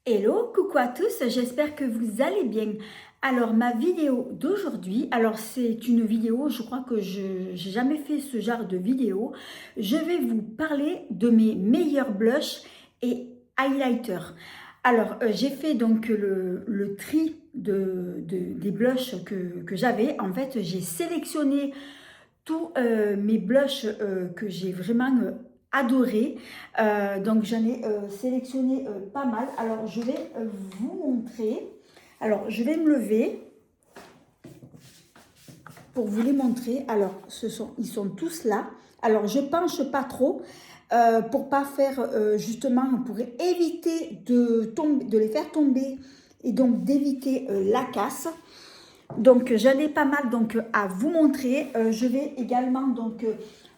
Hello, coucou à tous, j'espère que vous allez bien. Alors ma vidéo d'aujourd'hui, alors c'est une vidéo, je crois que je n'ai jamais fait ce genre de vidéo. Je vais vous parler de mes meilleurs blushs et highlighters. Alors j'ai fait donc le tri des blushs que j'avais. En fait j'ai sélectionné tous mes blushs que j'ai vraiment adoré. Donc j'en ai sélectionné pas mal. Alors je vais vous montrer. Alors je vais me lever pour vous les montrer. Alors ils sont tous là. Alors je penche pas trop pour pas faire justement, pour éviter de les faire tomber et donc d'éviter la casse. Donc j'en ai pas mal donc à vous montrer. Je vais également donc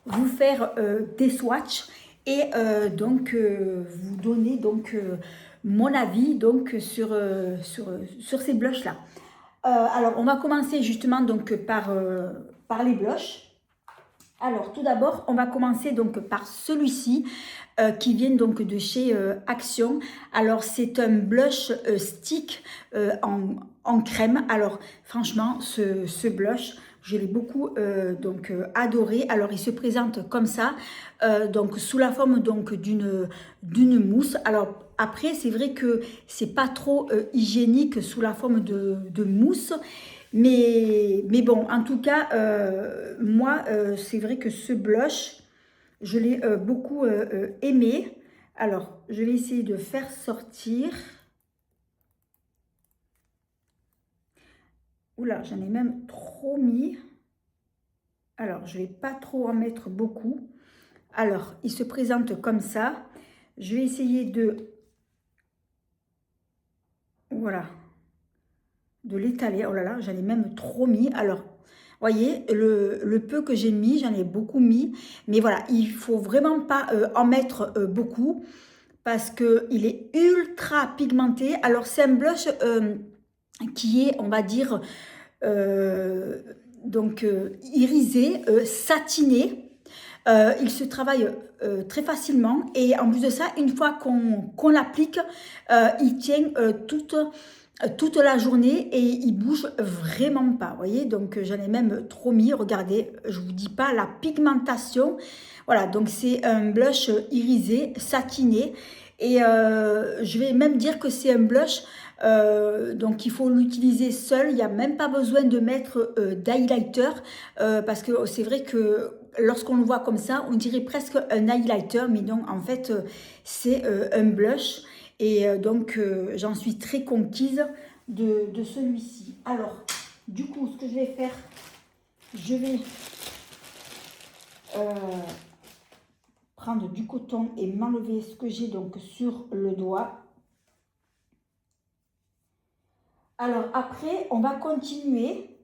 vous faire des swatchs et donc vous donner donc mon avis donc sur ces blushs là. Alors on va commencer justement donc par les blushs. Alors tout d'abord on va commencer donc par celui-ci qui vient donc de chez Action. Alors c'est un blush stick en crème. Alors franchement ce blush je l'ai beaucoup adoré. Alors il se présente comme ça, donc sous la forme donc d'une mousse. Alors après c'est vrai que c'est pas trop hygiénique sous la forme de mousse. Mais bon, en tout cas, moi, c'est vrai que ce blush, je l'ai beaucoup aimé. Alors, je vais essayer de faire sortir. Oula, j'en ai même trop mis. Alors, je ne vais pas trop en mettre beaucoup. Alors, il se présente comme ça. Je vais essayer voilà, de l'étaler. Oh là là, j'en ai même trop mis. Alors, voyez, le peu que j'ai mis, j'en ai beaucoup mis. Mais voilà, il ne faut vraiment pas en mettre beaucoup parce qu'il est ultra pigmenté. Alors, c'est un blush qui est, on va dire, euh, irisé, satiné. Il se travaille très facilement et en plus de ça, une fois qu'on l'applique, il tient toute la journée et il bouge vraiment pas, vous voyez. Donc j'en ai même trop mis, regardez, je vous dis pas la pigmentation. Voilà, donc c'est un blush irisé, satiné et je vais même dire que c'est un blush donc il faut l'utiliser seul, il n'y a même pas besoin de mettre d'highlighter parce que c'est vrai que lorsqu'on le voit comme ça, on dirait presque un highlighter, mais non, en fait c'est un blush. Et donc, j'en suis très conquise de celui-ci. Alors, du coup, ce que je vais faire, je vais euh, prendre du coton et m'enlever ce que j'ai donc sur le doigt. Alors, après, on va continuer.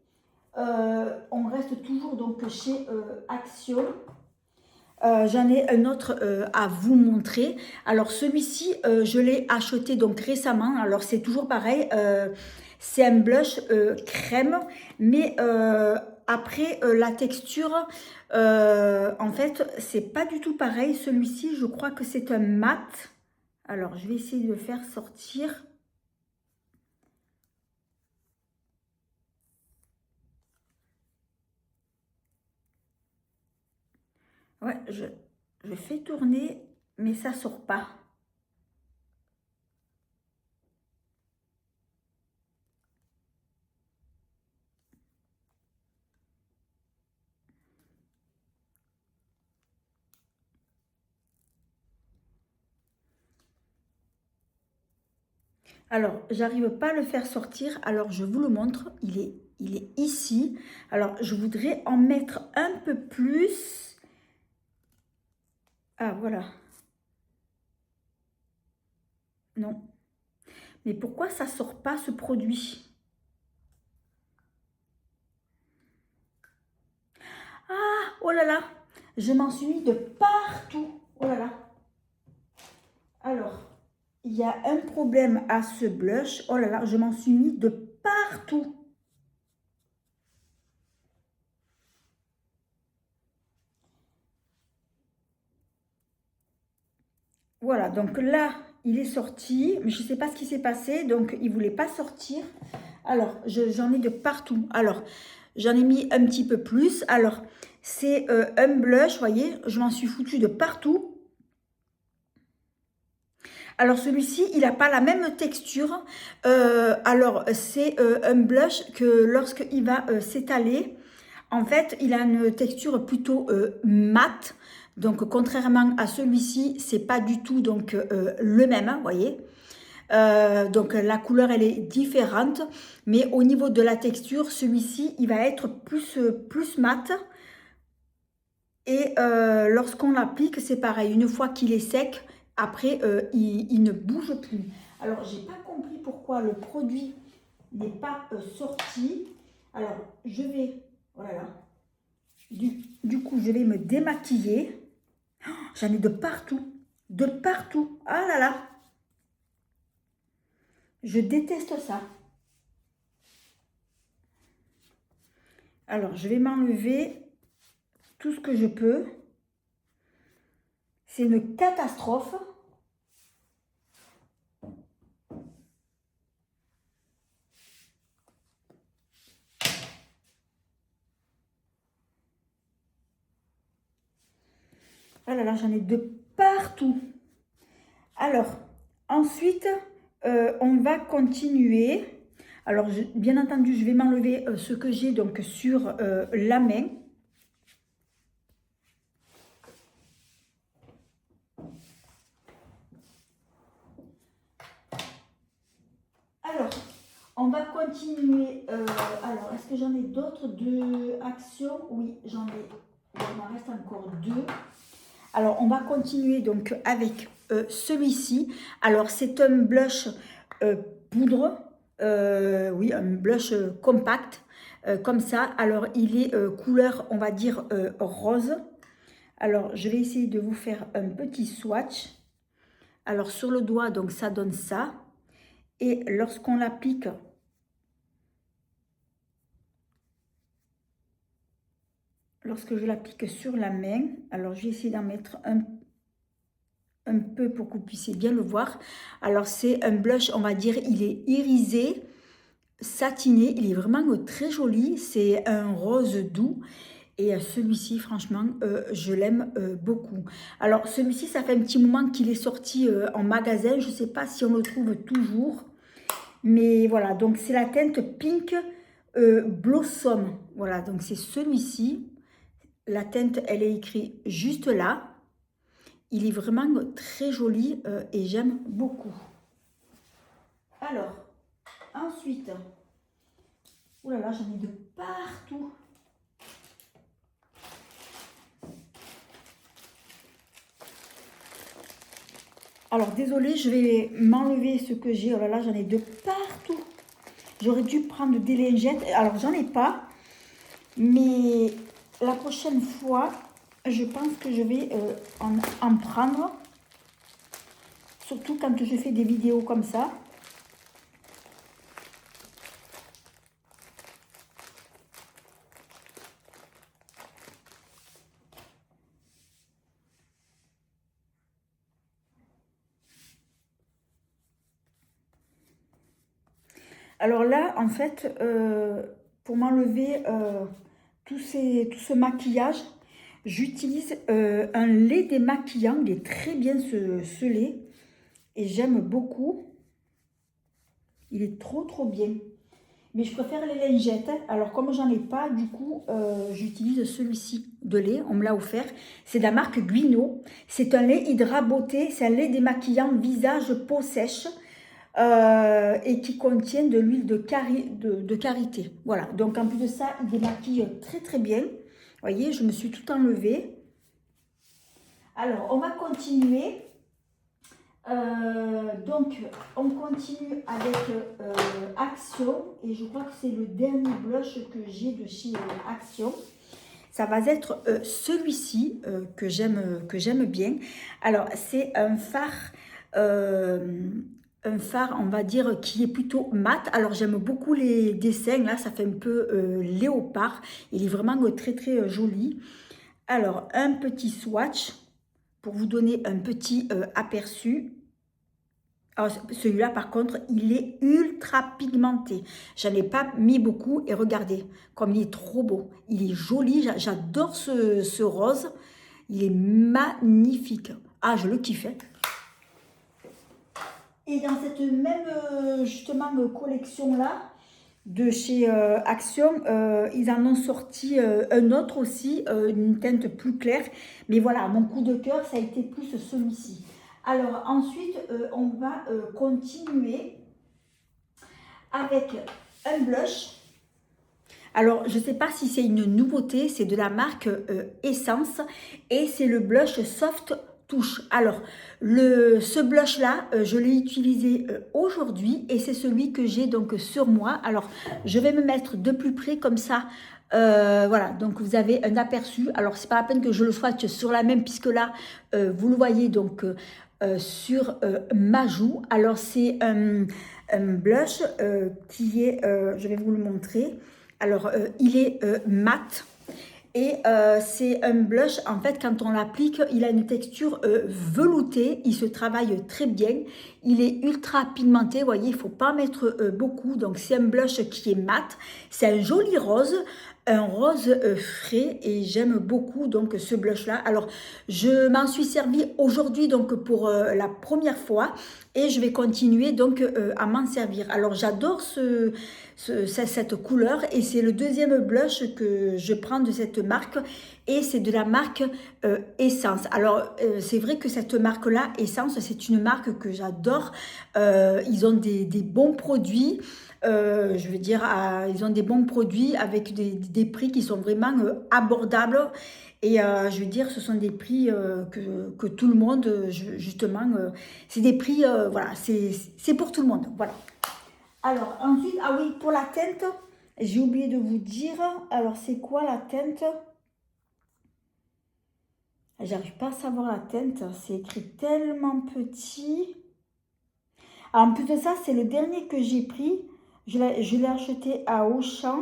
On reste toujours donc chez Action. J'en ai un autre à vous montrer. Alors celui-ci, je l'ai acheté donc récemment. Alors c'est toujours pareil, c'est un blush crème, mais après la texture, en fait, c'est pas du tout pareil. Celui-ci, je crois que c'est un mat. Alors je vais essayer de le faire sortir. Ouais, je fais tourner, mais ça sort pas. Alors, j'arrive pas à le faire sortir. Alors, je vous le montre. Il est ici. Alors, je voudrais en mettre un peu plus. Ah, voilà. Non. Mais pourquoi ça sort pas ce produit? Ah, oh là là. Je m'en suis mis de partout. Oh là là. Alors, il y a un problème à ce blush. Oh là là, je m'en suis mis de partout. Voilà, donc là, il est sorti, mais je ne sais pas ce qui s'est passé, donc il ne voulait pas sortir. Alors, j'en ai de partout. Alors, j'en ai mis un petit peu plus. Alors, c'est un blush, vous voyez, je m'en suis foutu de partout. Alors, celui-ci, il n'a pas la même texture. Alors, c'est un blush que lorsqu'il va s'étaler, en fait, il a une texture plutôt mate. Donc, contrairement à celui-ci, c'est pas du tout donc, le même, vous voyez. Donc, la couleur, elle est différente. Mais au niveau de la texture, celui-ci, il va être plus mat. Et lorsqu'on l'applique, c'est pareil. Une fois qu'il est sec, après, il ne bouge plus. Alors, j'ai pas compris pourquoi le produit n'est pas sorti. Alors, je vais... Voilà. Du coup, je vais me démaquiller. Oh, j'en ai de partout. De partout. Ah là là. Je déteste ça. Alors, je vais m'enlever tout ce que je peux. C'est une catastrophe. Ah là là, j'en ai de partout. Alors, ensuite, on va continuer. Alors, bien entendu, je vais m'enlever ce que j'ai donc sur la main. Alors, on va continuer. Alors, est-ce que j'en ai d'autres actions? Oui, j'en ai. Il m'en reste encore deux. Alors, on va continuer donc avec celui-ci. Alors, c'est un blush poudre. Oui, un blush compact. Comme ça. Alors, il est couleur, on va dire, rose. Alors, je vais essayer de vous faire un petit swatch. Alors, sur le doigt, donc ça donne ça. Et lorsqu'on l'applique, lorsque je l'applique sur la main, alors je vais essayer d'en mettre un peu pour que vous puissiez bien le voir. Alors c'est un blush, on va dire, il est irisé, satiné, il est vraiment très joli, c'est un rose doux. Et celui-ci, franchement, je l'aime beaucoup. Alors celui-ci, ça fait un petit moment qu'il est sorti en magasin, je ne sais pas si on le trouve toujours. Mais voilà, donc c'est la teinte Pink Blossom. Voilà, donc c'est celui-ci. La teinte, elle est écrite juste là. Il est vraiment très joli et j'aime beaucoup. Alors, ensuite, oulala, j'en ai de partout. Alors, désolée, je vais m'enlever ce que j'ai. Oh là là, j'en ai de partout. J'aurais dû prendre des lingettes. Alors, j'en ai pas. Mais la prochaine fois, je pense que je vais en prendre. Surtout quand je fais des vidéos comme ça. Alors là, en fait, pour m'enlever tout ce maquillage, j'utilise un lait démaquillant. Il est très bien ce lait et j'aime beaucoup. Il est trop bien. Mais je préfère les lingettes. Alors comme j'en ai pas, du coup, j'utilise celui-ci de lait. On me l'a offert. C'est de la marque Guino. C'est un lait Hydra Beauté. C'est un lait démaquillant visage peau sèche. Et qui contient de l'huile de karité. Voilà, donc en plus de ça, il démaquille très bien. Vous voyez, je me suis tout enlevée. Alors, on va continuer. Donc, on continue avec Action. Et je crois que c'est le dernier blush que j'ai de chez Action. Ça va être celui-ci que j'aime bien. Alors, c'est un fard... on va dire, qui est plutôt mat. Alors, j'aime beaucoup les dessins. Là, ça fait un peu léopard. Il est vraiment très joli. Alors, un petit swatch pour vous donner un petit aperçu. Alors, celui-là, par contre, il est ultra pigmenté. J'en ai pas mis beaucoup et regardez, comme il est trop beau. Il est joli, j'adore ce rose. Il est magnifique. Ah, je le kiffe, hein. Et dans cette même, justement, collection-là, de chez Action, ils en ont sorti un autre aussi, une teinte plus claire. Mais voilà, mon coup de cœur, ça a été plus celui-ci. Alors ensuite, on va continuer avec un blush. Alors, je ne sais pas si c'est une nouveauté, c'est de la marque Essence et c'est le blush Soft Touche. Alors, ce blush-là, je l'ai utilisé aujourd'hui et c'est celui que j'ai donc sur moi. Alors, je vais me mettre de plus près comme ça. Voilà, donc vous avez un aperçu. Alors, c'est pas la peine que je le swatche sur la même puisque là, vous le voyez donc sur ma joue. Alors, c'est un blush qui est, je vais vous le montrer. Alors, il est mat et c'est un blush, en fait, quand on l'applique, il a une texture veloutée, il se travaille très bien, il est ultra pigmenté, vous voyez, il ne faut pas mettre beaucoup, donc c'est un blush qui est mat, c'est un joli rose, un rose frais et j'aime beaucoup donc ce blush là. Alors je m'en suis servi aujourd'hui donc pour la première fois et je vais continuer donc à m'en servir. Alors j'adore cette couleur et c'est le deuxième blush que je prends de cette marque et c'est de la marque Essence. Alors c'est vrai que cette marque là, Essence, c'est une marque que j'adore. Ils ont des bons produits. Je veux dire, ils ont des bons produits avec des prix qui sont vraiment abordables. Et je veux dire, ce sont des prix que tout le monde, justement, c'est des prix, voilà, c'est pour tout le monde. Voilà. Alors, ensuite, ah oui, pour la teinte, j'ai oublié de vous dire. Alors, c'est quoi la teinte? J'arrive pas à savoir la teinte. C'est écrit tellement petit. Alors, en plus de ça, c'est le dernier que j'ai pris. Je l'ai acheté à Auchan.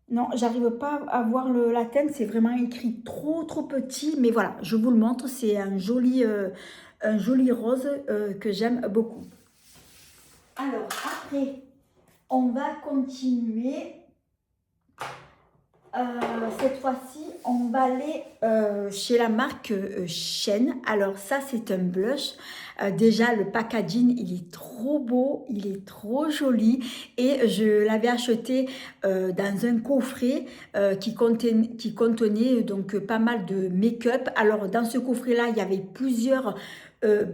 Non, j'arrive pas à voir la teinte. C'est vraiment écrit trop, trop petit. Mais voilà, je vous le montre. C'est un joli rose que j'aime beaucoup. Alors, après, on va continuer. Cette fois-ci, on va aller chez la marque Shein. Alors ça, c'est un blush. Déjà, le packaging, il est trop beau, il est trop joli. Et je l'avais acheté dans un coffret qui contenait donc pas mal de make-up. Alors dans ce coffret-là, il y avait plusieurs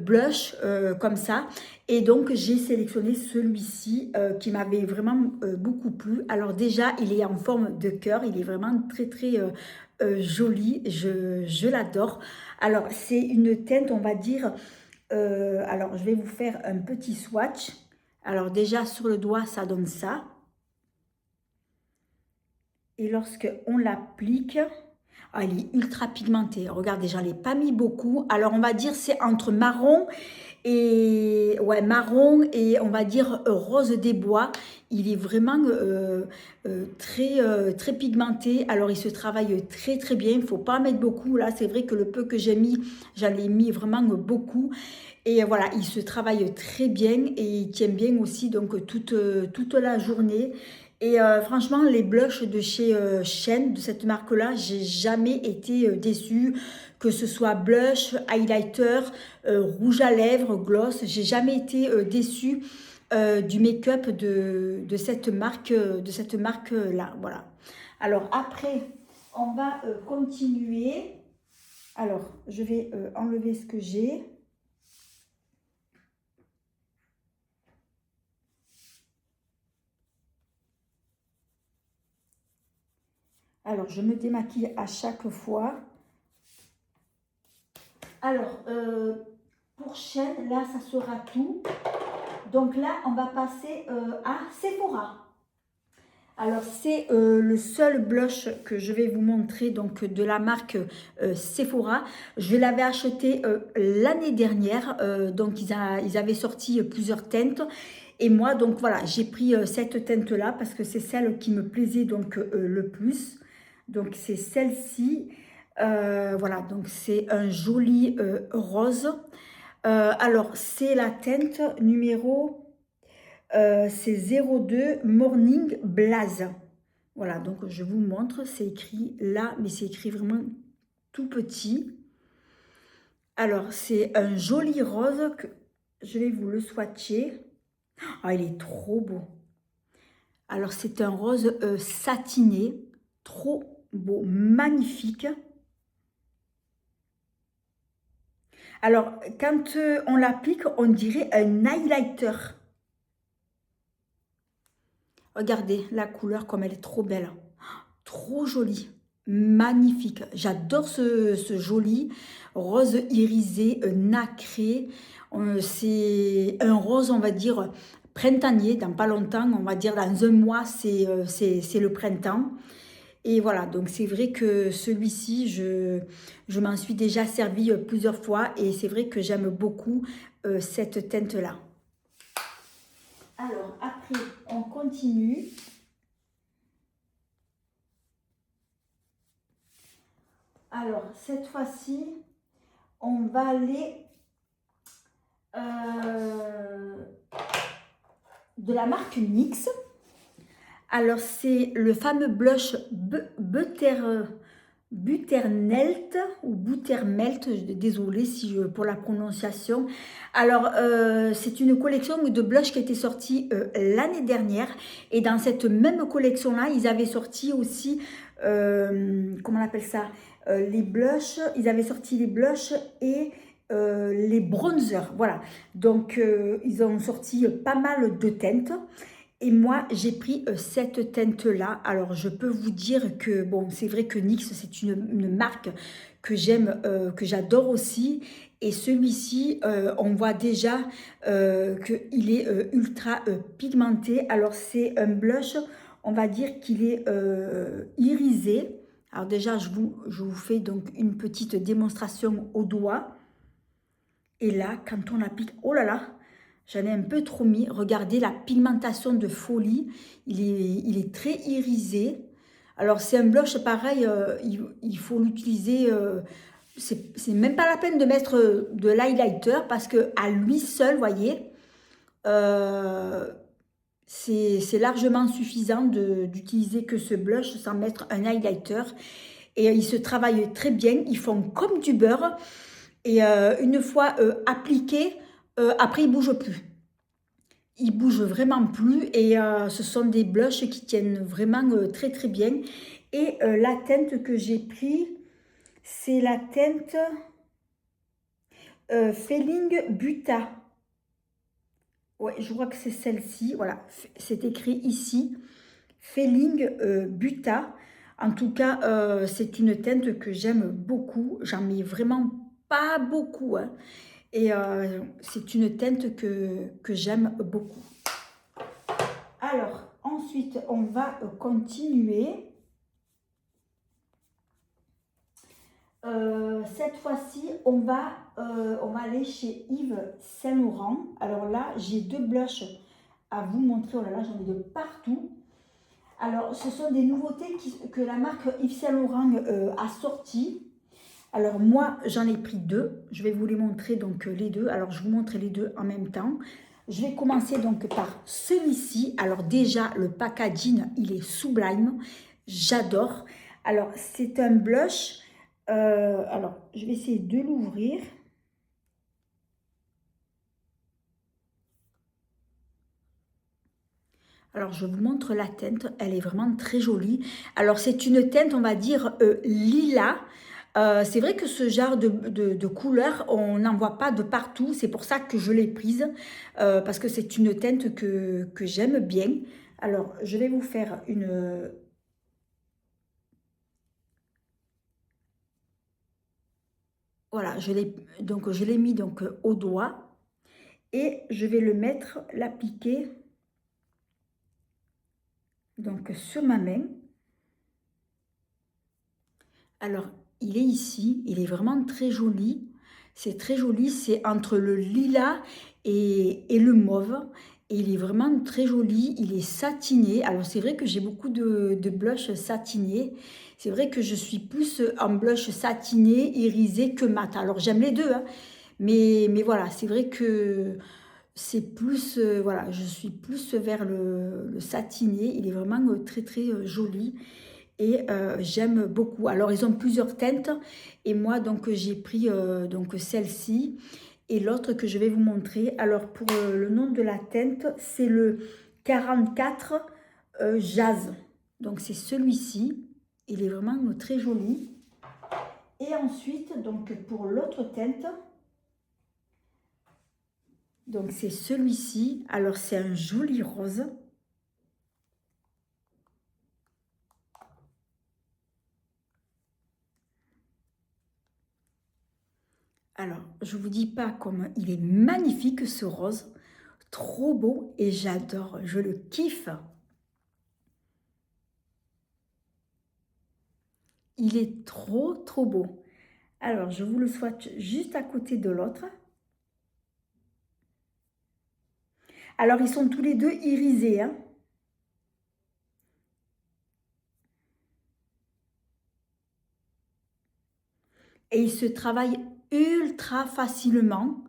blush comme ça et donc j'ai sélectionné celui-ci qui m'avait vraiment beaucoup plu. Alors déjà il est en forme de cœur, il est vraiment très très joli, je l'adore. Alors c'est une teinte, on va dire, alors je vais vous faire un petit swatch. Alors déjà sur le doigt ça donne ça et lorsque on l'applique, ah, il est ultra pigmenté. Regardez, j'en ai pas mis beaucoup. Alors, on va dire c'est entre marron et marron et on va dire rose des bois. Il est vraiment très pigmenté. Alors, il se travaille très très bien. Il faut pas en mettre beaucoup. Là, c'est vrai que le peu que j'ai mis, j'en ai mis vraiment beaucoup. Et voilà, il se travaille très bien et il tient bien aussi donc toute la journée. Et franchement, les blushs de chez Shein, de cette marque-là, j'ai jamais été déçue. Que ce soit blush, highlighter, rouge à lèvres, gloss, j'ai jamais été déçue du make-up de cette marque-là. Voilà. Alors après, on va continuer. Alors, je vais enlever ce que j'ai. Alors, je me démaquille à chaque fois. Alors, pour Shein, là, ça sera tout. Donc là, on va passer à Sephora. Alors, c'est le seul blush que je vais vous montrer, donc de la marque Sephora. Je l'avais acheté l'année dernière, donc ils avaient sorti plusieurs teintes. Et moi, donc voilà, j'ai pris cette teinte-là parce que c'est celle qui me plaisait donc le plus. Donc, c'est celle-ci. Voilà, donc c'est un joli rose. Alors, c'est la teinte numéro, c'est 02 Morning Blaze. Voilà, donc je vous montre, c'est écrit là, mais c'est écrit vraiment tout petit. Alors, c'est un joli rose que je vais vous le swatcher. Ah, il est trop beau. Alors, c'est un rose satiné, trop beau, magnifique. Alors, quand on l'applique, on dirait un highlighter. Regardez la couleur comme elle est trop belle. Trop jolie, magnifique. J'adore ce joli rose irisé, nacré. C'est un rose, on va dire, printanier. Dans pas longtemps, on va dire dans un mois, c'est le printemps. Et voilà, donc c'est vrai que celui-ci, je m'en suis déjà servi plusieurs fois et c'est vrai que j'aime beaucoup cette teinte-là. Alors après, on continue. Alors cette fois-ci, on va aller de la marque NYX. Alors, c'est le fameux blush Butternelt ou Buttermelt, désolée pour la prononciation. Alors, c'est une collection de blush qui a été sortie l'année dernière. Et dans cette même collection-là, ils avaient sorti aussi, comment on appelle ça, les blushs. Ils avaient sorti les blushs et les bronzers. Voilà. Donc, ils ont sorti pas mal de teintes. Et moi, j'ai pris cette teinte-là. Alors, je peux vous dire que, bon, c'est vrai que NYX, c'est une marque que j'aime, que j'adore aussi. Et celui-ci, on voit déjà qu'il est ultra pigmenté. Alors, c'est un blush, on va dire qu'il est irisé. Alors déjà, je vous fais donc une petite démonstration au doigt. Et là, quand on l'applique, oh là là, j'en ai un peu trop mis. Regardez la pigmentation de folie. Il est très irisé. Alors, c'est un blush pareil. Il faut l'utiliser. C'est même pas la peine de mettre de l'highlighter parce que à lui seul, voyez, c'est largement suffisant d'utiliser que ce blush sans mettre un highlighter. Et il se travaille très bien. Ils font comme du beurre. Et une fois appliqué, après, il ne bouge plus. Il ne bouge vraiment plus et ce sont des blushs qui tiennent vraiment très très bien. Et la teinte que j'ai pris, c'est la teinte Feeling Buta. Ouais, je crois que c'est celle-ci. Voilà, c'est écrit ici. Feeling Buta. En tout cas, c'est une teinte que j'aime beaucoup. J'en mets vraiment pas beaucoup, hein. Et c'est une teinte que j'aime beaucoup. Alors, ensuite, on va continuer. Cette fois-ci, on va aller chez Yves Saint Laurent. Alors là, j'ai deux blushs à vous montrer. Oh là là, j'en ai de partout. Alors, ce sont des nouveautés que la marque Yves Saint Laurent a sorties. Alors moi, j'en ai pris deux. Je vais vous les montrer donc les deux. Alors, je vous montre les deux en même temps. Je vais commencer donc par celui-ci. Alors déjà, le packaging, il est sublime. J'adore. Alors, c'est un blush. Alors, je vais essayer de l'ouvrir. Alors, je vous montre la teinte. Elle est vraiment très jolie. Alors, c'est une teinte, on va dire, lilas. C'est vrai que ce genre de couleur, on n'en voit pas de partout. C'est pour ça que je l'ai prise, parce que c'est une teinte que j'aime bien. Alors, je vais vous faire une... Voilà, je l'ai mis donc au doigt. Et je vais le mettre, l'appliquer donc sur ma main. Alors, il est ici, il est vraiment très joli. C'est très joli, c'est entre le lilas et le mauve. Et il est vraiment très joli, il est satiné. Alors, c'est vrai que j'ai beaucoup de blush satinés. C'est vrai que je suis plus en blush satiné, irisé que mat. Alors, j'aime les deux, hein. Mais voilà, c'est vrai que c'est plus, voilà, je suis plus vers le satiné. Il est vraiment très très joli et j'aime beaucoup. Alors ils ont plusieurs teintes et moi donc j'ai pris donc celle-ci et l'autre que je vais vous montrer. Alors pour le nom de la teinte, c'est le 44 Jazz. Donc c'est celui-ci. Il est vraiment très joli. Et ensuite, donc pour l'autre teinte, donc c'est celui-ci. Alors c'est un joli rose. Alors, je vous dis pas comme il est magnifique ce rose. Trop beau et j'adore, je le kiffe. Il est trop trop beau. Alors, je vous le swatch juste à côté de l'autre. Alors, ils sont tous les deux irisés, hein. Et ils se travaillent ultra facilement.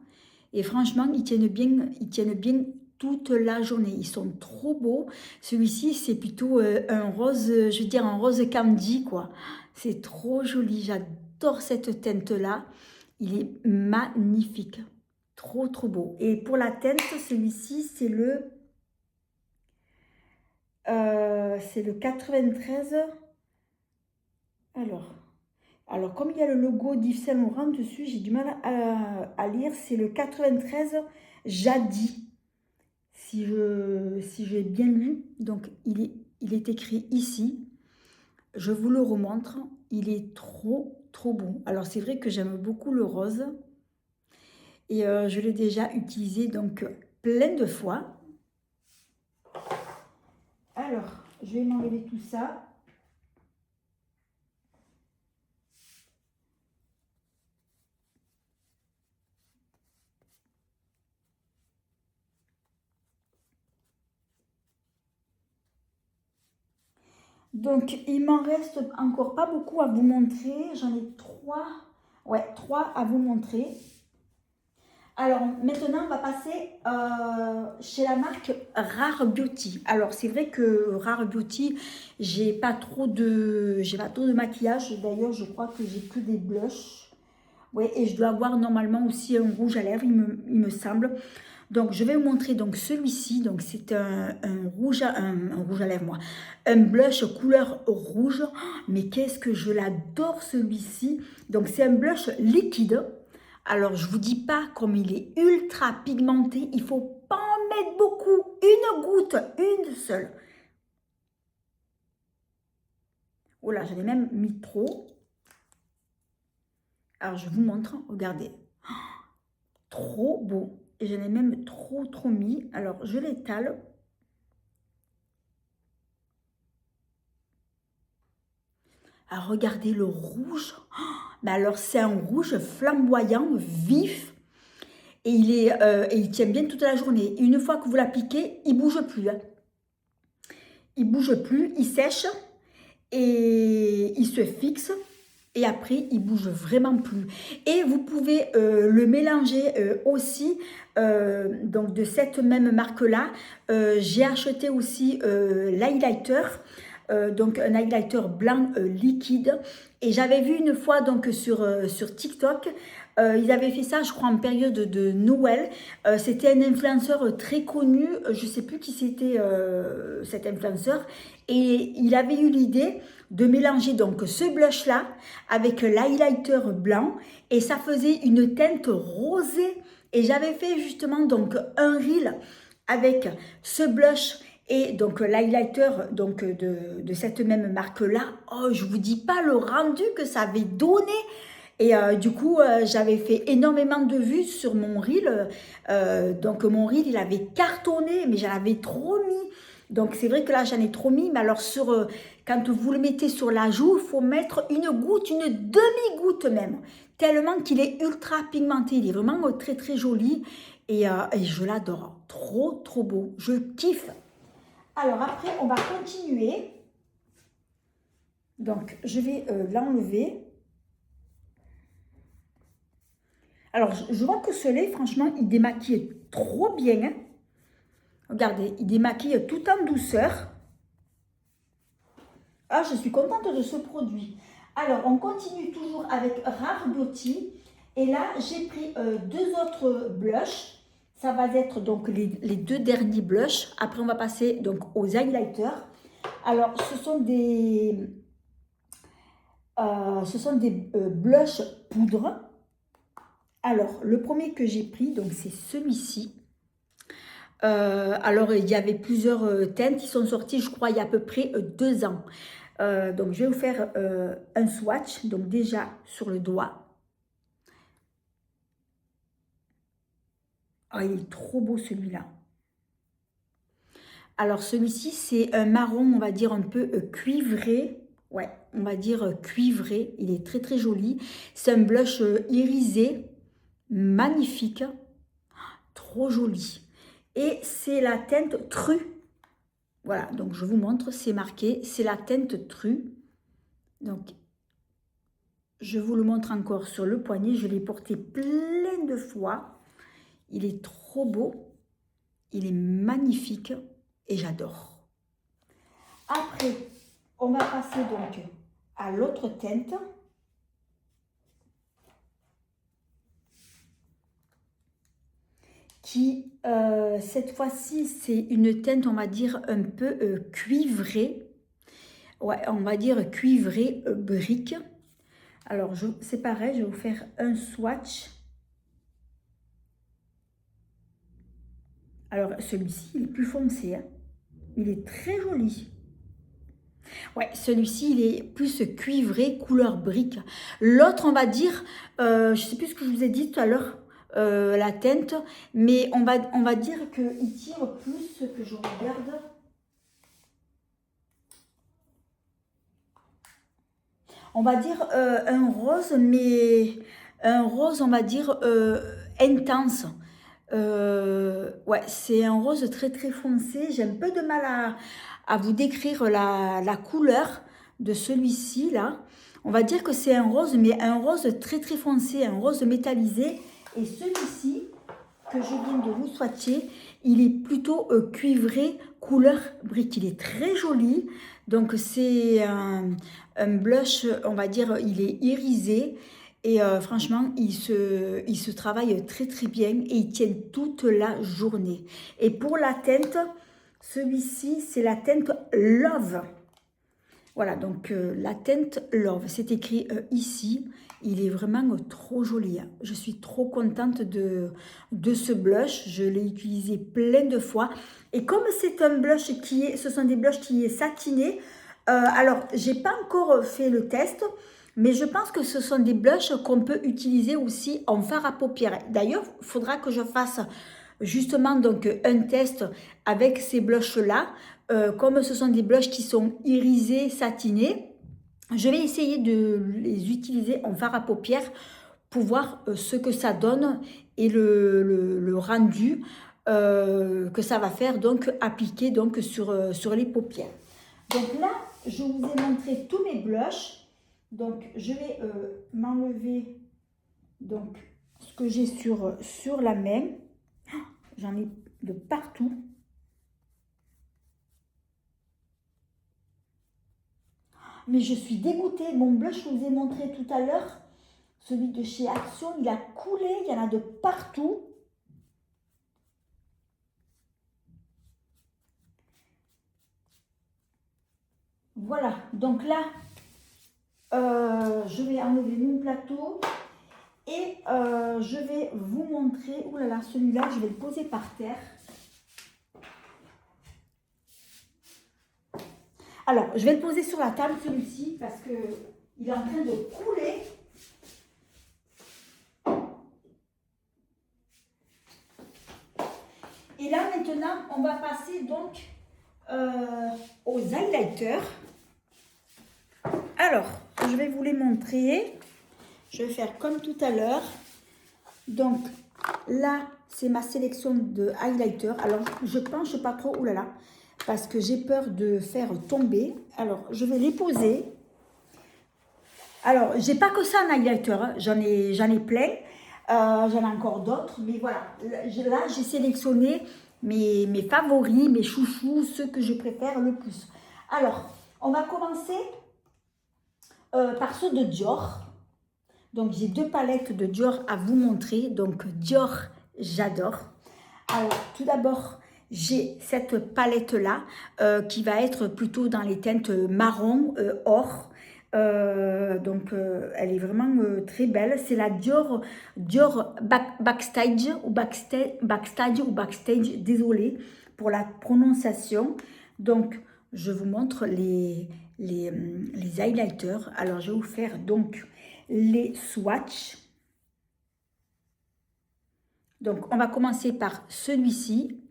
Et franchement, ils tiennent bien toute la journée. Ils sont trop beaux. Celui-ci, c'est plutôt un rose, je veux dire un rose candy, quoi. C'est trop joli. J'adore cette teinte-là. Il est magnifique. Trop, trop beau. Et pour la teinte, celui-ci, c'est le 93. Alors, comme il y a le logo d'Yves Saint Laurent dessus, j'ai du mal à lire. C'est le 93 Jadi. Si j'ai bien lu, donc il est écrit ici. Je vous le remontre. Il est trop, trop beau. Alors, c'est vrai que j'aime beaucoup le rose. Et je l'ai déjà utilisé donc plein de fois. Alors, je vais m'enlever tout ça. Donc, il m'en reste encore pas beaucoup à vous montrer. J'en ai trois. Ouais, trois à vous montrer. Alors, maintenant, on va passer chez la marque Rare Beauty. Alors, c'est vrai que Rare Beauty, j'ai pas trop de maquillage. D'ailleurs, je crois que j'ai que des blushs. Ouais, et je dois avoir normalement aussi un rouge à lèvres, il me semble. Donc, je vais vous montrer donc celui-ci. Donc, c'est un rouge à lèvres, moi. Un blush couleur rouge. Mais qu'est-ce que je l'adore, celui-ci. Donc, c'est un blush liquide. Alors, je vous dis pas comme il est ultra pigmenté. Il faut pas en mettre beaucoup. Une goutte, une seule. Oh là, j'en ai même mis trop. Alors, je vous montre. Regardez. Trop beau. Et j'en ai même trop, trop mis. Alors, je l'étale. Alors, regardez le rouge. Mais alors, c'est un rouge flamboyant, vif. Et il tient bien toute la journée. Et une fois que vous l'appliquez, il ne bouge plus, hein. Il ne bouge plus, il sèche et il se fixe. Et après, il bouge vraiment plus. Et vous pouvez le mélanger aussi, donc de cette même marque-là. J'ai acheté aussi l'highlighter, donc un highlighter blanc liquide. Et j'avais vu une fois donc sur TikTok, ils avaient fait ça, je crois, en période de Noël. C'était un influenceur très connu, je ne sais plus qui c'était cet influenceur. Et il avait eu l'idée de mélanger donc ce blush là avec l'highlighter blanc et ça faisait une teinte rosée et j'avais fait justement donc un reel avec ce blush et donc l'highlighter donc de cette même marque là. Oh, je vous dis pas le rendu que ça avait donné. Et du coup, j'avais fait énormément de vues sur mon reel. Donc mon reel, il avait cartonné, mais j'en avais trop mis. Donc c'est vrai que là, j'en ai trop mis. Mais alors, quand vous le mettez sur la joue, il faut mettre une goutte, une demi-goutte même. Tellement qu'il est ultra pigmenté. Il est vraiment très, très joli. Et je l'adore. Trop, trop beau. Je kiffe. Alors après, on va continuer. Donc, je vais l'enlever. Alors, je vois que ce lait, franchement, il démaquille trop bien. Hein. Regardez, il démaquille tout en douceur. Ah, je suis contente de ce produit. Alors, on continue toujours avec Rare Beauty. Et là, j'ai pris deux autres blushs. Ça va être donc les deux derniers blushs. Après, on va passer donc aux highlighters. Alors, ce sont des blushs poudre. Alors, le premier que j'ai pris, donc c'est celui-ci. Alors, il y avait plusieurs teintes qui sont sorties, je crois, il y a à peu près 2 ans. Donc, je vais vous faire un swatch. Donc, déjà sur le doigt. Ah, il est trop beau celui-là. Alors, celui-ci, c'est un marron, on va dire un peu cuivré. Ouais, on va dire cuivré. Il est très, très joli. C'est un blush irisé, magnifique. Trop joli. Et c'est la teinte Tru. Voilà, donc je vous montre, c'est marqué, c'est la teinte Tru. Donc, je vous le montre encore sur le poignet. Je l'ai porté plein de fois. Il est trop beau. Il est magnifique et j'adore. Après, on va passer donc à l'autre teinte. Qui, cette fois-ci, c'est une teinte, on va dire, un peu cuivrée. Ouais, on va dire cuivrée brique. Alors, c'est pareil, je vais vous faire un swatch. Alors, celui-ci, il est plus foncé. Hein. Il est très joli. Ouais, celui-ci, il est plus cuivré, couleur brique. L'autre, on va dire, je ne sais plus ce que je vous ai dit tout à l'heure, la teinte, mais on va dire qu'il tire plus que je regarde. On va dire un rose, mais un rose, on va dire, intense. Ouais, c'est un rose très très foncé. J'ai un peu de mal à vous décrire la couleur de celui-ci là. On va dire que c'est un rose, mais un rose très très foncé, un rose métallisé. Et celui-ci, que je viens de vous swatcher, il est plutôt cuivré, couleur brique. Il est très joli. Donc c'est un blush, on va dire, il est irisé. Et franchement, il se travaille très très bien et il tient toute la journée. Et pour la teinte, celui-ci, c'est la teinte Love. Voilà, donc la teinte Love, c'est écrit ici. Il est vraiment trop joli. Hein. Je suis trop contente de ce blush. Je l'ai utilisé plein de fois. Et comme c'est un blush ce sont des blushs qui est satiné, alors, j'ai pas encore fait le test, mais je pense que ce sont des blushs qu'on peut utiliser aussi en fard à paupières. D'ailleurs, il faudra que je fasse justement donc un test avec ces blushs-là. Comme ce sont des blushs qui sont irisés, satinés, je vais essayer de les utiliser en fard à paupières pour voir ce que ça donne et le rendu que ça va faire donc appliquer donc sur les paupières. Donc là, je vous ai montré tous mes blushs. Donc, je vais m'enlever donc ce que j'ai sur la main. J'en ai de partout. Mais je suis dégoûtée. Mon blush, je vous ai montré tout à l'heure, celui de chez Action, il a coulé. Il y en a de partout. Voilà. Donc là, je vais enlever mon plateau. Et je vais vous montrer, ouh là là, celui-là, je vais le poser par terre. Alors, je vais le poser sur la table, celui-ci, parce qu'il est en train de couler. Et là, maintenant, on va passer donc aux highlighters. Alors, je vais vous les montrer. Je vais faire comme tout à l'heure. Donc, là, c'est ma sélection de highlighters. Alors, je penche pas trop, oulala, parce que j'ai peur de faire tomber. Alors, je vais les poser. Alors, j'ai pas que ça en highlighter, hein. J'en ai plein. J'en ai encore d'autres, mais voilà. Là, j'ai sélectionné mes favoris, mes chouchous, ceux que je préfère le plus. Alors, on va commencer par ceux de Dior. Donc, j'ai 2 palettes de Dior à vous montrer. Donc, Dior, j'adore. Alors, tout d'abord, j'ai cette palette-là qui va être plutôt dans les teintes marron, or. Elle est vraiment très belle. C'est la Dior Backstage ou Backstage, désolé pour la prononciation. Donc, je vous montre les highlighters. Alors, je vais vous faire donc les swatchs. Donc, on va commencer par celui-ci.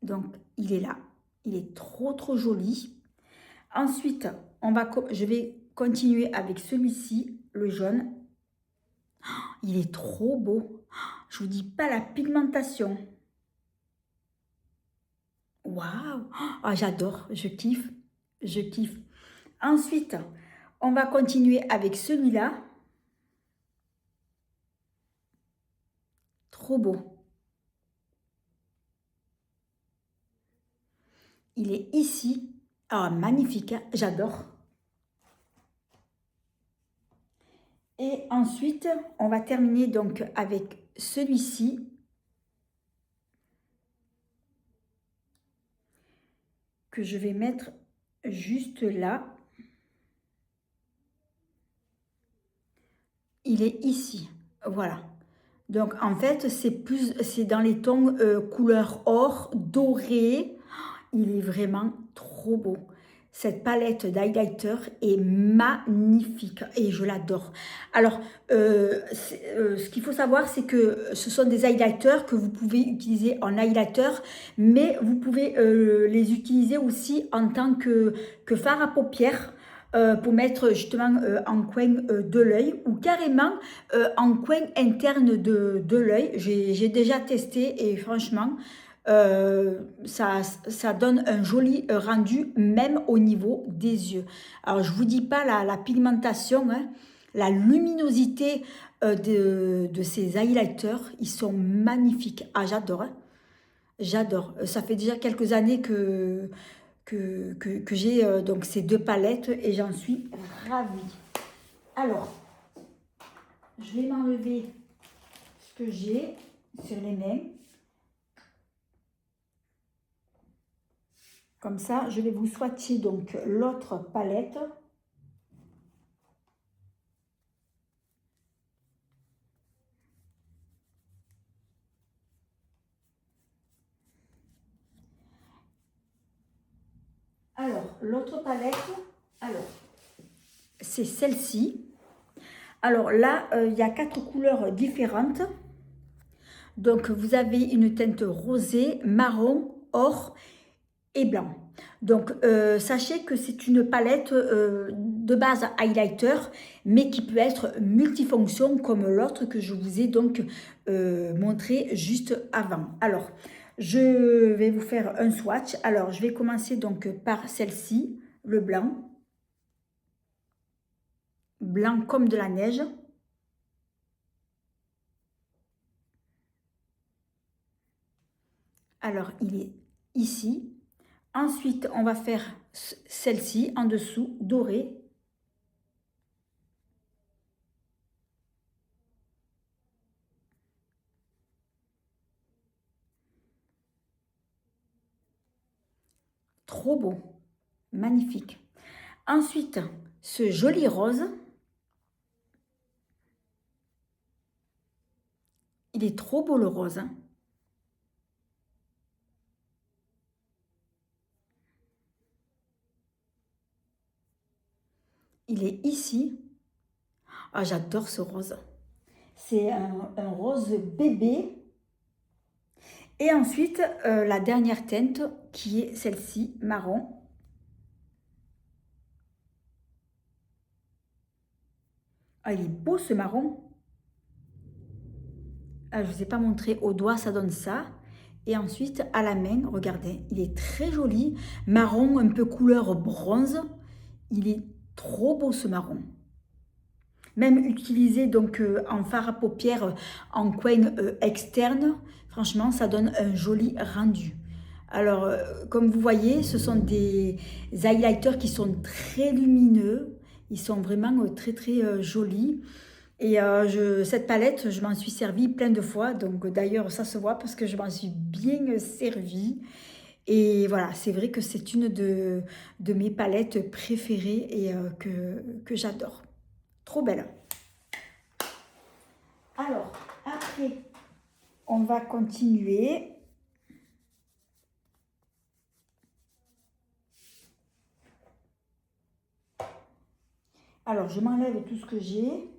Donc, il est là. Il est trop, trop joli. Ensuite, je vais continuer avec celui-ci, le jaune. Il est trop beau. Je vous dis pas la pigmentation. Waouh! Ah, j'adore, je kiffe. Je kiffe. Ensuite, on va continuer avec celui-là. Trop beau. Il est ici. Ah, magnifique, hein, j'adore. Et ensuite, on va terminer donc avec celui-ci. Que je vais mettre juste là. Il est ici. Voilà. Donc, en fait, c'est dans les tons couleur or, doré. Il est vraiment trop beau. Cette palette d'highlighter est magnifique et je l'adore. Alors, ce qu'il faut savoir, c'est que ce sont des highlighters que vous pouvez utiliser en highlighter, mais vous pouvez les utiliser aussi en tant que fard à paupières pour mettre justement en coin de l'œil ou carrément en coin interne de l'œil. J'ai déjà testé et franchement, ça donne un joli rendu même au niveau des yeux. Alors je vous dis pas la pigmentation, hein, la luminosité de ces highlighters, ils sont magnifiques. Ah, j'adore, hein. J'adore. Ça fait déjà quelques années que j'ai donc ces 2 palettes et j'en suis ravie. Alors, je vais m'enlever ce que j'ai sur les mains. Comme ça, je vais vous swatcher donc l'autre palette. Alors, l'autre palette, c'est celle-ci. Alors là, il y a 4 couleurs différentes. Donc, vous avez une teinte rosée, marron, or et blanc. Donc, sachez que c'est une palette de base highlighter, mais qui peut être multifonction comme l'autre que je vous ai donc montré juste avant. Alors, je vais vous faire un swatch. Alors, je vais commencer donc par celle-ci, le blanc. Blanc comme de la neige. Alors, il est ici. Ensuite, on va faire celle-ci en dessous, dorée. Trop beau, magnifique. Ensuite, ce joli rose. Il est trop beau le rose, hein. Il est ici. Ah, j'adore ce rose. C'est un rose bébé. Et ensuite, la dernière teinte qui est celle-ci, marron. Ah, il est beau ce marron. Ah, je ne vous ai pas montré au doigt, ça donne ça. Et ensuite, à la main, regardez, il est très joli. Marron, un peu couleur bronze. Il est trop beau ce marron. Même utilisé donc en fard à paupières en coin externe, franchement, ça donne un joli rendu. Alors, comme vous voyez, ce sont des highlighters qui sont très lumineux. Ils sont vraiment très très jolis. Et cette palette, je m'en suis servie plein de fois. Donc d'ailleurs, ça se voit parce que je m'en suis bien servie. Et voilà, c'est vrai que c'est une de mes palettes préférées et que j'adore. Trop belle. Alors, après, on va continuer. Alors, je m'enlève tout ce que j'ai.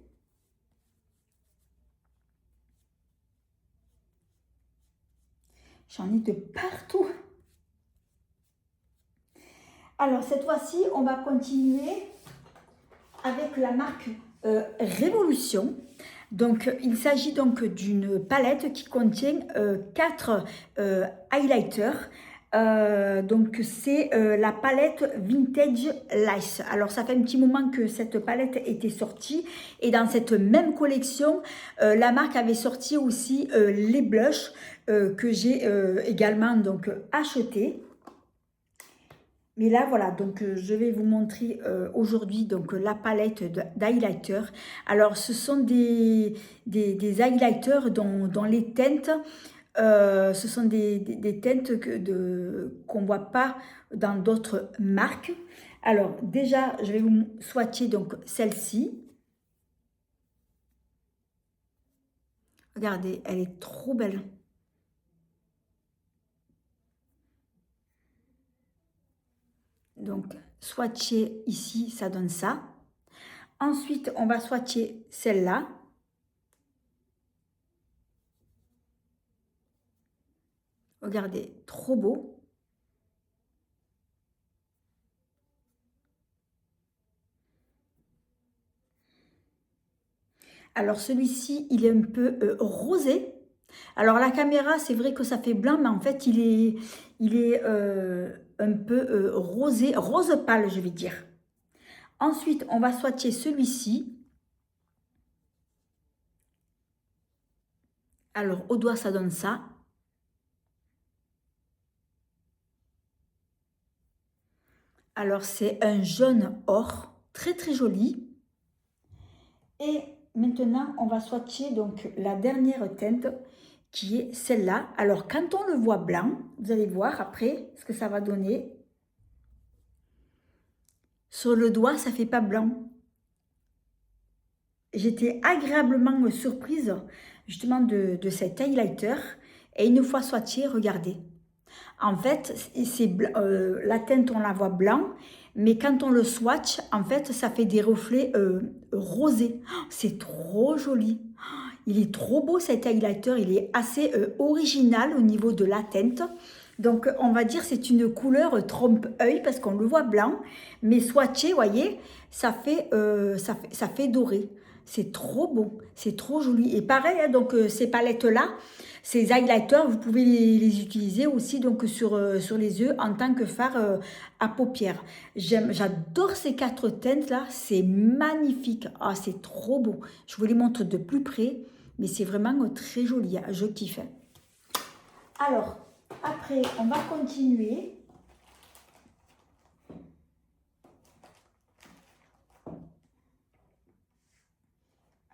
J'en ai de partout. Alors, cette fois-ci, on va continuer avec la marque Révolution. Donc, il s'agit donc d'une palette qui contient 4 highlighters. Donc, c'est la palette Vintage Lice. Alors, ça fait un petit moment que cette palette était sortie. Et dans cette même collection, la marque avait sorti aussi les blushs que j'ai également donc acheté. Mais là, voilà, donc je vais vous montrer aujourd'hui donc la palette d'highlighter. Alors, ce sont des highlighters dont les teintes, ce sont des teintes qu'on ne voit pas dans d'autres marques. Alors, déjà, je vais vous swatcher donc celle-ci. Regardez, elle est trop belle. Donc, swatcher ici, ça donne ça. Ensuite, on va swatcher celle-là. Regardez, trop beau. Alors, celui-ci, il est un peu rosé. Alors, la caméra, c'est vrai que ça fait blanc, mais en fait, il est un peu rosé, rose pâle, je vais dire. Ensuite, on va swatcher celui-ci. Alors, au doigt, ça donne ça. Alors, c'est un jaune or, très très joli. Et maintenant, on va swatcher donc la dernière teinte qui est celle-là. Alors, quand on le voit blanc, vous allez voir après ce que ça va donner. Sur le doigt, ça ne fait pas blanc. J'étais agréablement surprise justement de cet highlighter. Et une fois swatché, regardez. En fait, la teinte, on la voit blanc, mais quand on le swatch, en fait, ça fait des reflets rosés. Oh, c'est trop joli. Il est trop beau cet highlighter, il est assez original au niveau de la teinte. Donc, on va dire c'est une couleur trompe-œil parce qu'on le voit blanc, mais swatché, vous voyez, ça fait doré. C'est trop beau, c'est trop joli. Et pareil, hein, donc ces palettes-là, ces highlighters, vous pouvez les utiliser aussi donc sur les yeux en tant que fard à paupières. J'adore ces 4 teintes-là, c'est magnifique. Ah, c'est trop beau. Je vous les montre de plus près, mais c'est vraiment très joli, hein, je kiffe. Alors, après, on va continuer.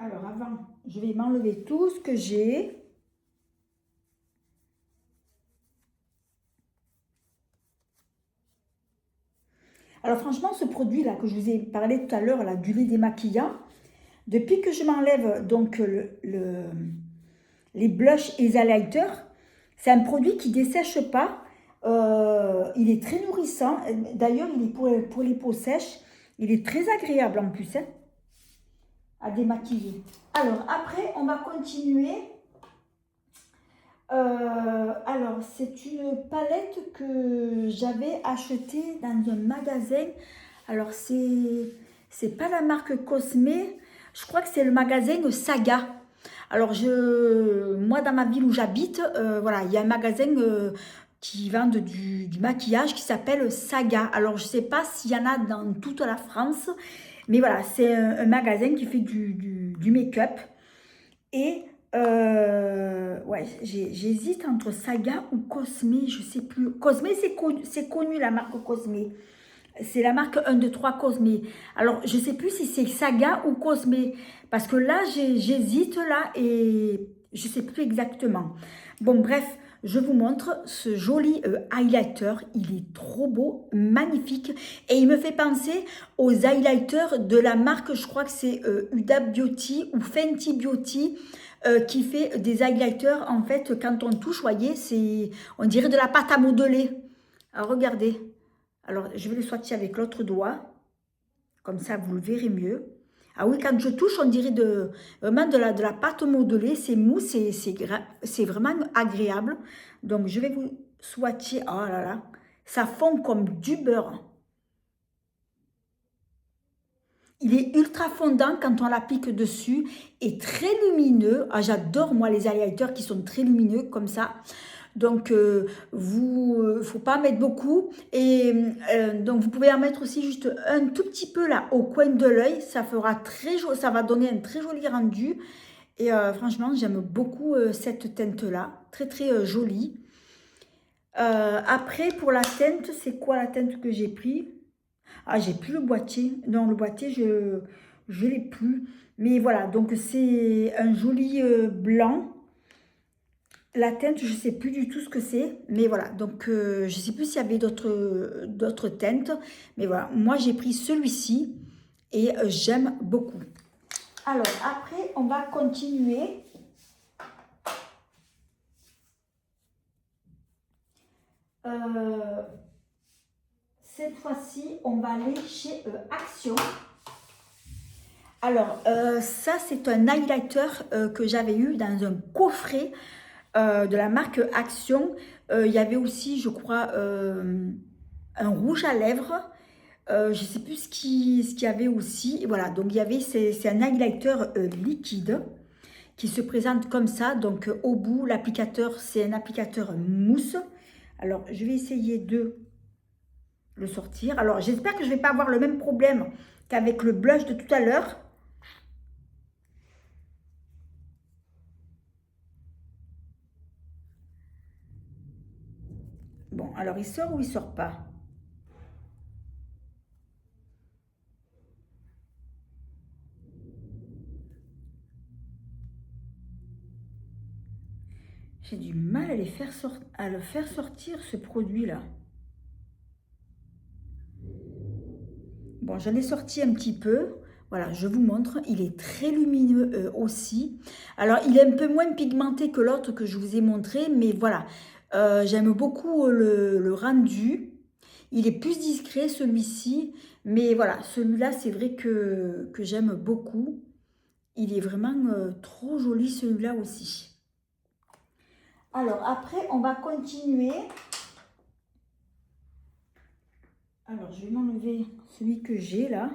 Alors, avant, je vais m'enlever tout ce que j'ai. Alors, franchement, ce produit-là que je vous ai parlé tout à l'heure, du lait démaquillant, depuis que je m'enlève donc les blushs et les highlighters, c'est un produit qui ne dessèche pas. Il est très nourrissant. D'ailleurs, il est pour les peaux sèches. Il est très agréable en plus hein, à démaquiller. Alors, après, on va continuer. Alors, c'est une palette que j'avais achetée dans un magasin. Alors, c'est pas la marque Cosme. Je crois que c'est le magasin Saga. Alors, moi, dans ma ville où j'habite, voilà, il y a un magasin qui vend du maquillage qui s'appelle Saga. Alors, je ne sais pas s'il y en a dans toute la France, Mais voilà, c'est un magasin qui fait du make-up. Et ouais, j'hésite entre Saga ou Cosme, je sais plus. Cosme, c'est connu la marque Cosme. C'est la marque 1, 2, 3 Cosme. Alors, je sais plus si c'est Saga ou Cosme. Parce que là, j'hésite là et je sais plus exactement. Bon, bref, je vous montre ce joli highlighter. Il est trop beau, magnifique. Et il me fait penser aux highlighters de la marque, je crois que c'est Huda Beauty ou Fenty Beauty. Qui fait des highlighters, en fait, quand on touche, voyez, on dirait de la pâte à modeler. Alors, regardez. Alors, je vais le swatcher avec l'autre doigt. Comme ça, vous le verrez mieux. Ah oui, quand je touche, on dirait vraiment de la pâte modelée. C'est mou, c'est vraiment agréable. Donc, je vais vous swatcher. Oh là là, ça fond comme du beurre. Il est ultra fondant quand on l'applique dessus et très lumineux. Ah, j'adore, moi, les highlighters qui sont très lumineux comme ça. Donc, faut pas mettre beaucoup. Et donc, vous pouvez en mettre aussi juste un tout petit peu là au coin de l'œil. Ça fera très joli, ça va donner un très joli rendu. Et franchement, j'aime beaucoup cette teinte-là. Très, très jolie. Après, pour la teinte, c'est quoi la teinte que j'ai pris? Ah, j'ai plus le boîtier. Non, le boîtier, je l'ai plus. Mais voilà, donc c'est un joli blanc. La teinte, je ne sais plus du tout ce que c'est. Mais voilà, donc je ne sais plus s'il y avait d'autres teintes. Mais voilà, moi j'ai pris celui-ci et j'aime beaucoup. Alors, après, on va continuer. Cette fois-ci, on va aller chez Action. Alors, ça, c'est un highlighter que j'avais eu dans un coffret de la marque Action. Il y avait aussi, je crois, un rouge à lèvres. Je ne sais plus ce qu'il y avait aussi. Et voilà, donc il y avait, c'est un highlighter liquide qui se présente comme ça. Donc au bout, l'applicateur, c'est un applicateur mousse. Alors, je vais essayer de le sortir. Alors, j'espère que je ne vais pas avoir le même problème qu'avec le blush de tout à l'heure. Bon, alors il sort ou il sort pas? J'ai du mal à, à le faire sortir, ce produit-là. Bon, j'en ai sorti un petit peu. Voilà, je vous montre. Il est très lumineux aussi. Alors, il est un peu moins pigmenté que l'autre que je vous ai montré. Mais voilà, j'aime beaucoup le rendu. Il est plus discret, celui-ci. Mais voilà, celui-là, c'est vrai que j'aime beaucoup. Il est vraiment trop joli, celui-là aussi. Alors, après, on va continuer. Alors, je vais m'enlever celui que j'ai là.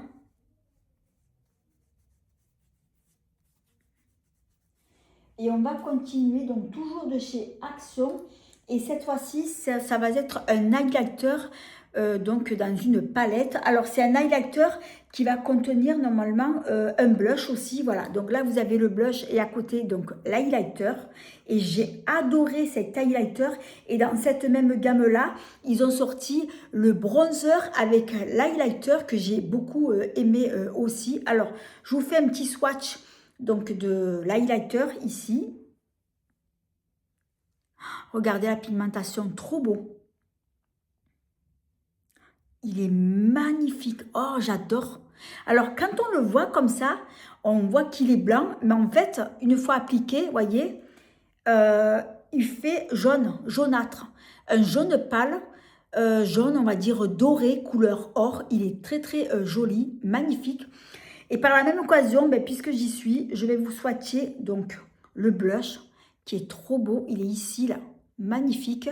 Et on va continuer, donc toujours de chez Action. Et cette fois-ci, ça va être un highlighter donc dans une palette. Alors, c'est un highlighter qui va contenir normalement un blush aussi. Voilà, donc là, vous avez le blush et à côté, donc l'highlighter. Et j'ai adoré cet highlighter. Et dans cette même gamme-là, ils ont sorti le bronzer avec l'highlighter que j'ai beaucoup aimé aussi. Alors, je vous fais un petit swatch donc de l'highlighter ici. Regardez la pigmentation, trop beau. Il est magnifique. Oh, j'adore. Alors, quand on le voit comme ça, on voit qu'il est blanc. Mais en fait, une fois appliqué, voyez, il fait jaune, jaunâtre. Un jaune pâle, jaune, on va dire doré, couleur or. Il est très, très joli, magnifique. Et par la même occasion, ben, puisque j'y suis, je vais vous swatcher donc le blush qui est trop beau. Il est ici, là, magnifique.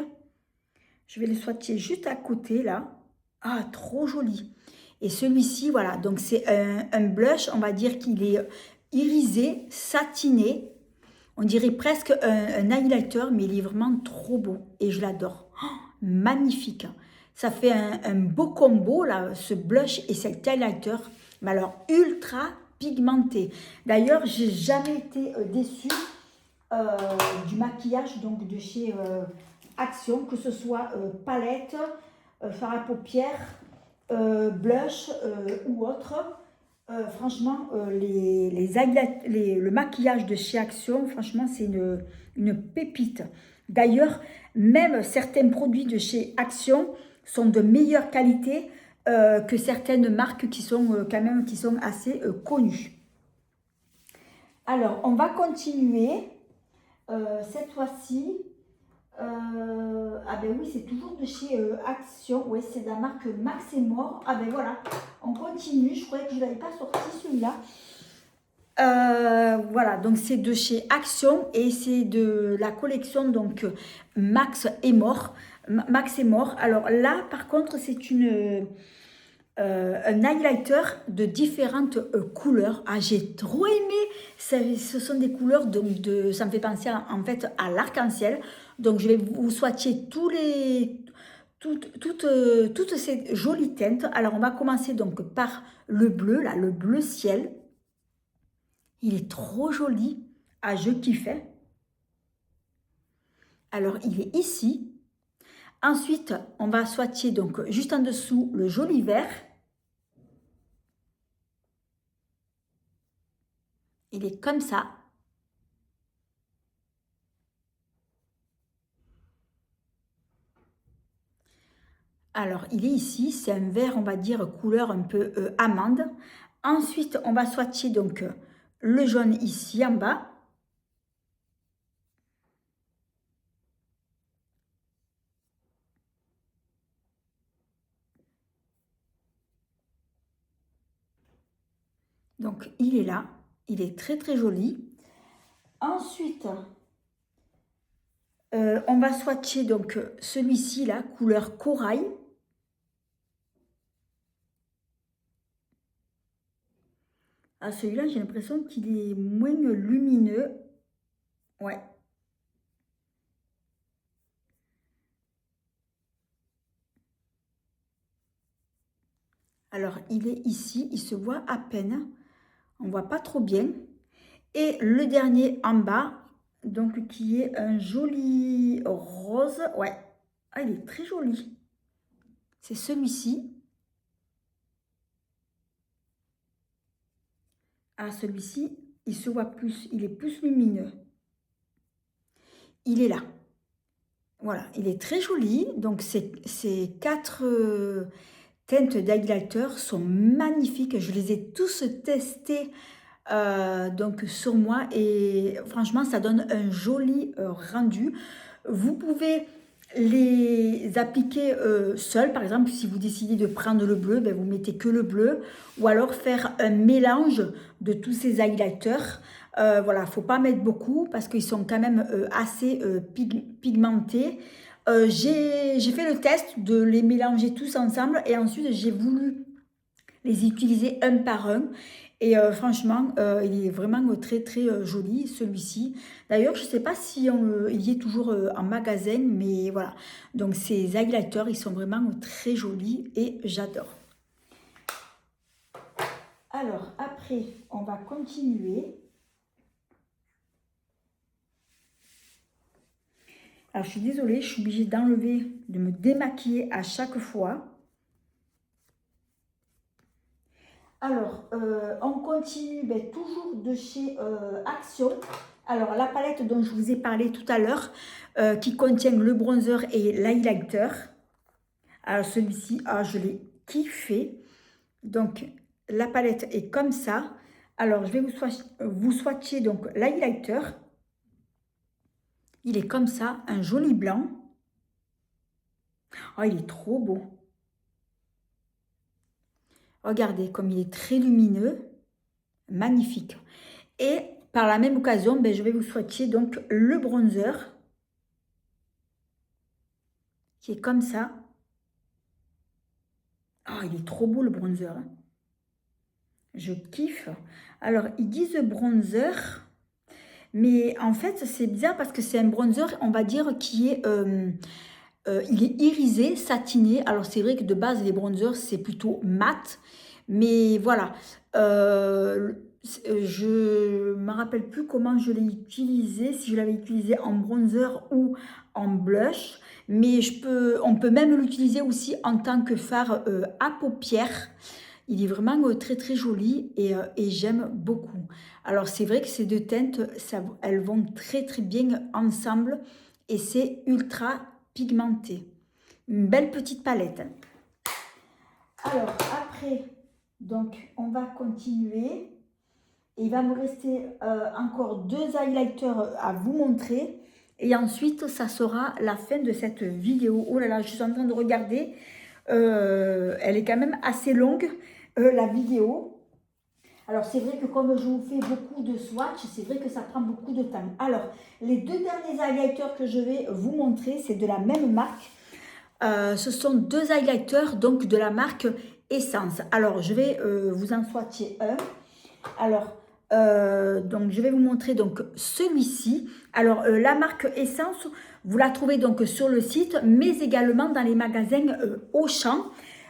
Je vais le swatcher juste à côté, là. Ah, trop joli. Et celui-ci, voilà, donc c'est un blush, on va dire qu'il est irisé, satiné. On dirait presque un highlighter, mais il est vraiment trop beau. Et je l'adore. Oh, magnifique. Ça fait un beau combo, là, ce blush et cet highlighter. Mais alors, ultra pigmenté. D'ailleurs, j'ai jamais été déçue du maquillage donc de chez Action, que ce soit palette, fard à paupières, blush ou autre. Franchement, le maquillage de chez Action, franchement, c'est une pépite. D'ailleurs, même certains produits de chez Action sont de meilleure qualité que certaines marques qui sont quand même assez connues. Alors, on va continuer cette fois-ci. Ah ben oui, c'est toujours de chez Action. Oui, c'est de la marque Max et More. Ah ben voilà, on continue. Je croyais que je ne l'avais pas sorti celui-là. Voilà, donc c'est de chez Action et c'est de la collection donc Max et More. Max et More. Alors là, par contre, c'est un highlighter de différentes couleurs. Ah, j'ai trop aimé. Ce sont des couleurs ça me fait penser en fait à l'arc-en-ciel. Donc je vais vous swatcher toutes ces jolies teintes. Alors on va commencer donc par le bleu, là, le bleu ciel. Il est trop joli. Ah, je kiffe. Alors il est ici. Ensuite, on va swatcher donc juste en dessous le joli vert. Il est comme ça. Alors, il est ici, c'est un vert, on va dire, couleur un peu amande. Ensuite, on va swatcher donc le jaune ici en bas. Donc, il est là. Il est très, très joli. Ensuite, on va swatcher donc celui-ci, là, couleur corail. Ah, celui-là, j'ai l'impression qu'il est moins lumineux. Ouais. Alors, il est ici, il se voit à peine. On ne voit pas trop bien. Et le dernier en bas, donc qui est un joli rose. Ouais, ah, il est très joli. C'est celui-ci. Ah, celui-ci, il se voit plus, il est plus lumineux. Il est là. Voilà, il est très joli. Donc, ces 4 teintes d'highlighter sont magnifiques. Je les ai tous testés donc sur moi et franchement, ça donne un joli rendu. Vous pouvez les appliquer seuls, par exemple, si vous décidez de prendre le bleu, ben vous mettez que le bleu, ou alors faire un mélange de tous ces highlighters. Voilà, faut pas mettre beaucoup parce qu'ils sont quand même assez pigmentés. J'ai fait le test de les mélanger tous ensemble et ensuite j'ai voulu les utiliser un par un. Et franchement, il est vraiment très très joli celui-ci. D'ailleurs, je ne sais pas si il y est toujours en magasin, mais voilà. Donc ces highlighters, ils sont vraiment très jolis et j'adore. Alors après, on va continuer. Alors je suis désolée, je suis obligée d'enlever, de me démaquiller à chaque fois. Alors, on continue toujours de chez Action. Alors, la palette dont je vous ai parlé tout à l'heure, qui contient le bronzer et l'highlighter. Alors, celui-ci, je l'ai kiffé. Donc, la palette est comme ça. Alors, je vais vous swatcher donc l'highlighter. Il est comme ça, un joli blanc. Oh, il est trop beau. Regardez comme il est très lumineux. Magnifique. Et par la même occasion, je vais vous swatcher donc le bronzer. Qui est comme ça. Oh, il est trop beau le bronzer. Je kiffe. Alors, ils disent bronzer. Mais en fait, c'est bizarre parce que c'est un bronzer, on va dire, qui est... il est irisé, satiné. Alors, c'est vrai que de base, les bronzers, c'est plutôt mat. Mais voilà, je ne me rappelle plus comment je l'ai utilisé, si je l'avais utilisé en bronzer ou en blush. Mais on peut même l'utiliser aussi en tant que fard à paupières. Il est vraiment très très joli et j'aime beaucoup. Alors c'est vrai que ces deux teintes, elles vont très très bien ensemble et c'est ultra pigmenté. Une belle petite palette. Alors après, donc on va continuer. Et il va me rester encore 2 highlighters à vous montrer. Et ensuite, ça sera la fin de cette vidéo. Oh là là, je suis en train de regarder. Elle est quand même assez longue, la vidéo. Alors, c'est vrai que comme je vous fais beaucoup de swatch, c'est vrai que ça prend beaucoup de temps. Alors, les 2 derniers highlighters que je vais vous montrer, c'est de la même marque. Ce sont 2 highlighters, donc de la marque Essence. Alors, je vais vous en swatcher un. Alors, donc je vais vous montrer donc celui-ci. Alors, la marque Essence, vous la trouvez donc sur le site, mais également dans les magasins Auchan.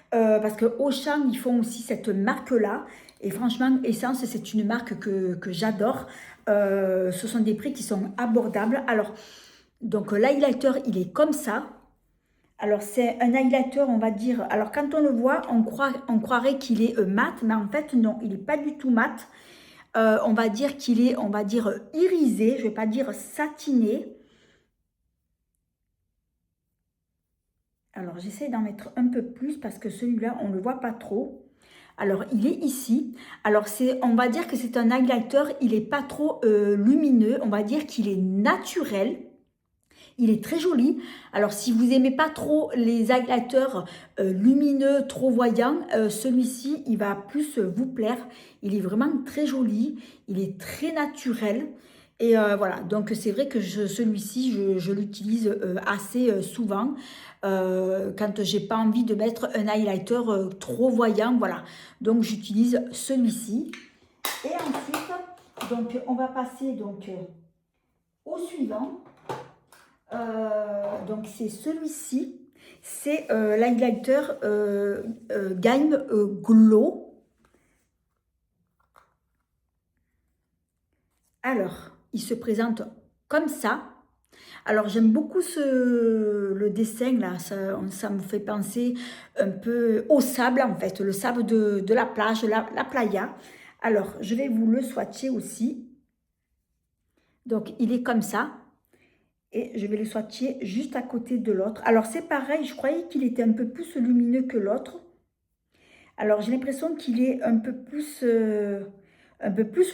Parce que Auchan, ils font aussi cette marque-là. Et franchement, Essence, c'est une marque que j'adore. Ce sont des prix qui sont abordables. Alors, donc l'highlighter, il est comme ça. Alors, c'est un highlighter, on va dire... Alors, quand on le voit, on croirait qu'il est mat, mais en fait, non, il n'est pas du tout mat. On va dire qu'il est, on va dire, irisé, je ne vais pas dire satiné. Alors, j'essaie d'en mettre un peu plus parce que celui-là, on ne le voit pas trop. Alors, il est ici. Alors, on va dire que c'est un highlighter, il n'est pas trop lumineux. On va dire qu'il est naturel. Il est très joli. Alors, si vous n'aimez pas trop les highlighters lumineux, trop voyants, celui-ci, il va plus vous plaire. Il est vraiment très joli. Il est très naturel. Et voilà, donc c'est vrai que celui-ci, je l'utilise assez souvent quand j'ai pas envie de mettre un highlighter trop voyant. Voilà, donc j'utilise celui-ci. Et ensuite, donc, on va passer donc, au suivant. Donc c'est celui-ci, c'est l'highlighter Game Glow. Alors, il se présente comme ça. Alors j'aime beaucoup le dessin là, ça me fait penser un peu au sable en fait, le sable de la plage, la playa. Alors je vais vous le swatcher aussi. Donc il est comme ça. Et je vais le swatcher juste à côté de l'autre. Alors c'est pareil, je croyais qu'il était un peu plus lumineux que l'autre. Alors j'ai l'impression qu'il est un peu plus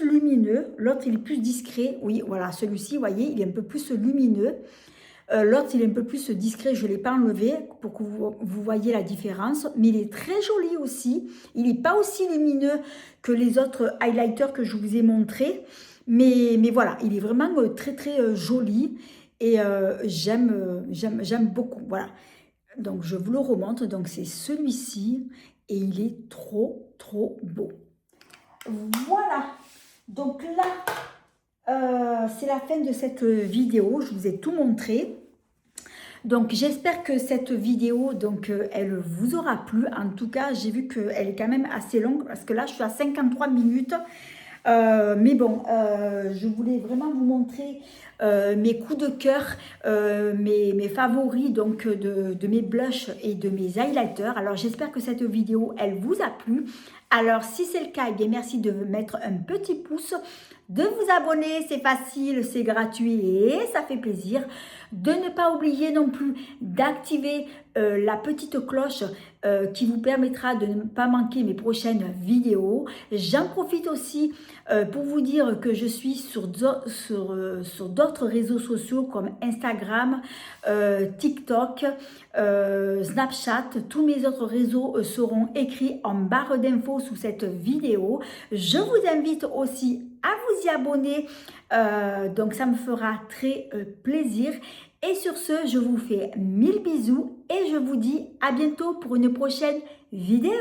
lumineux. L'autre il est plus discret. Oui, voilà, celui-ci, vous voyez, il est un peu plus lumineux. L'autre il est un peu plus discret, je ne l'ai pas enlevé pour que vous voyez la différence. Mais il est très joli aussi. Il n'est pas aussi lumineux que les autres highlighters que je vous ai montrés. Mais voilà, il est vraiment très très joli. Et j'aime beaucoup, voilà. Donc, je vous le remonte. Donc, c'est celui-ci. Et il est trop, trop beau. Voilà. Donc là, c'est la fin de cette vidéo. Je vous ai tout montré. Donc, j'espère que cette vidéo, donc, elle vous aura plu. En tout cas, j'ai vu qu'elle est quand même assez longue. Parce que là, je suis à 53 minutes. Mais bon, je voulais vraiment vous montrer mes coups de cœur, mes favoris donc de mes blushs et de mes highlighters. Alors j'espère que cette vidéo elle vous a plu. Alors si c'est le cas, eh bien merci de mettre un petit pouce, de vous abonner, c'est facile, c'est gratuit et ça fait plaisir. De ne pas oublier non plus d'activer la petite cloche qui vous permettra de ne pas manquer mes prochaines vidéos. J'en profite aussi pour vous dire que je suis sur d'autres réseaux sociaux comme Instagram, TikTok, Snapchat. Tous mes autres réseaux seront écrits en barre d'infos sous cette vidéo. Je vous invite aussi à vous y abonner, donc ça me fera très plaisir. Et sur ce, je vous fais 1000 bisous et je vous dis à bientôt pour une prochaine vidéo.